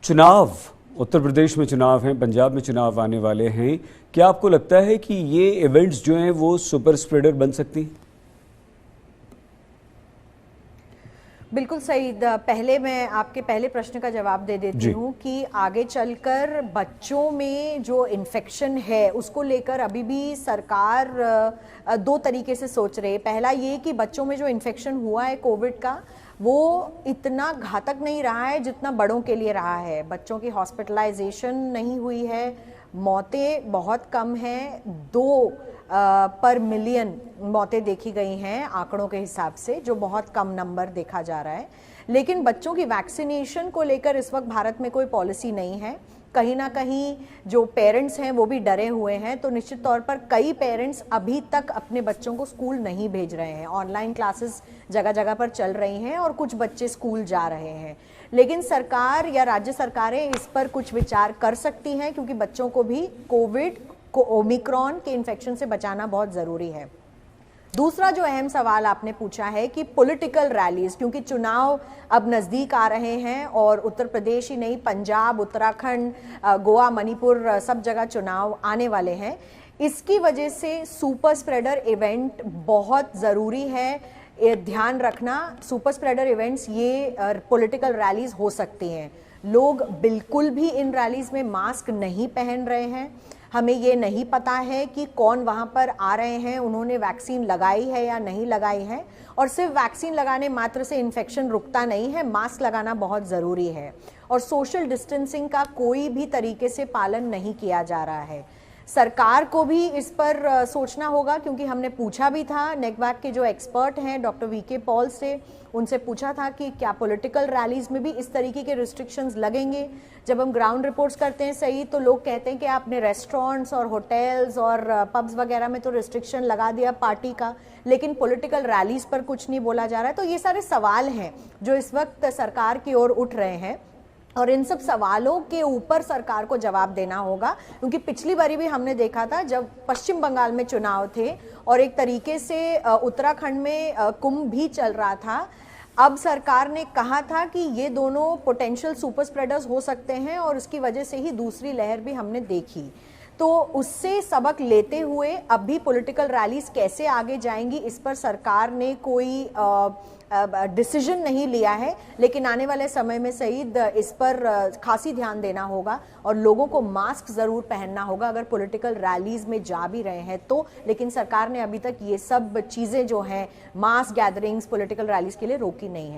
चुनाव, उत्तर प्रदेश में चुनाव हैं, पंजाब में चुनाव आने वाले हैं। क्या आपको लगता है कि ये इवेंट्स जो हैं वो सुपर स्प्रेडर बन सकती हैं? बिल्कुल सही। पहले मैं आपके पहले प्रश्न का जवाब दे देती हूँ कि आगे चलकर बच्चों में जो इन्फेक्शन है उसको लेकर अभी भी सरकार दो तरीके से सोच रही है। पहला ये कि बच्चों में जो इन्फेक्शन हुआ है कोविड का, वो इतना घातक नहीं रहा है जितना बड़ों के लिए रहा है। बच्चों की हॉस्पिटलाइजेशन नहीं हुई है, मौतें बहुत कम हैं, 2 पर मिलियन मौतें देखी गई हैं आंकड़ों के हिसाब से, जो बहुत कम नंबर देखा जा रहा है। लेकिन बच्चों की वैक्सीनेशन को लेकर इस वक्त भारत में कोई पॉलिसी नहीं है। कहीं ना कहीं जो पेरेंट्स हैं वो भी डरे हुए हैं, तो निश्चित तौर पर कई पेरेंट्स अभी तक अपने बच्चों को स्कूल नहीं भेज रहे हैं। ऑनलाइन क्लासेस जगह जगह पर चल रही हैं और कुछ बच्चे स्कूल जा रहे हैं। लेकिन सरकार या राज्य सरकारें इस पर कुछ विचार कर सकती हैं, क्योंकि बच्चों को भी कोविड को ओमिक्रॉन के इन्फेक्शन से बचाना बहुत ज़रूरी है। दूसरा जो अहम सवाल आपने पूछा है कि पॉलिटिकल रैलीज, क्योंकि चुनाव अब नज़दीक आ रहे हैं और उत्तर प्रदेश ही नहीं, पंजाब, उत्तराखंड, गोवा, मणिपुर, सब जगह चुनाव आने वाले हैं। इसकी वजह से सुपर स्प्रेडर इवेंट बहुत ज़रूरी है। ये ध्यान रखना, सुपर स्प्रेडर इवेंट्स ये पॉलिटिकल रैलीज हो सकती हैं। लोग बिल्कुल भी इन रैलीज में मास्क नहीं पहन रहे हैं। हमें ये नहीं पता है कि कौन वहाँ पर आ रहे हैं, उन्होंने वैक्सीन लगाई है या नहीं लगाई है। और सिर्फ वैक्सीन लगाने मात्र से इन्फेक्शन रुकता नहीं है, मास्क लगाना बहुत ज़रूरी है। और सोशल डिस्टेंसिंग का कोई भी तरीके से पालन नहीं किया जा रहा है। सरकार को भी इस पर सोचना होगा, क्योंकि हमने पूछा भी था नेकवैक के जो एक्सपर्ट हैं डॉक्टर वीके पॉल से, उनसे पूछा था कि क्या पॉलिटिकल रैलीज में भी इस तरीके के रिस्ट्रिक्शंस लगेंगे। जब हम ग्राउंड रिपोर्ट्स करते हैं सही, तो लोग कहते हैं कि आपने रेस्टोरेंट्स और होटल्स और पब्स वगैरह में तो रिस्ट्रिक्शन लगा दिया पार्टी का, लेकिन पॉलिटिकल रैलीज पर कुछ नहीं बोला जा रहा है। तो ये सारे सवाल हैं जो इस वक्त सरकार की ओर उठ रहे हैं, और इन सब सवालों के ऊपर सरकार को जवाब देना होगा। क्योंकि पिछली बारी भी हमने देखा था जब पश्चिम बंगाल में चुनाव थे और एक तरीके से उत्तराखंड में कुंभ भी चल रहा था। अब सरकार ने कहा था कि ये दोनों पोटेंशियल सुपर स्प्रेडर्स हो सकते हैं और उसकी वजह से ही दूसरी लहर भी हमने देखी। तो उससे सबक लेते हुए अब भी पॉलिटिकल रैलीज कैसे आगे जाएंगी, इस पर सरकार ने कोई डिसीजन नहीं लिया है। लेकिन आने वाले समय में सईद इस पर खासी ध्यान देना होगा और लोगों को मास्क ज़रूर पहनना होगा अगर पॉलिटिकल रैलीज में जा भी रहे हैं तो। लेकिन सरकार ने अभी तक ये सब चीज़ें जो हैं, मास गैदरिंग्स, पॉलिटिकल रैलीज के लिए रोकी नहीं है।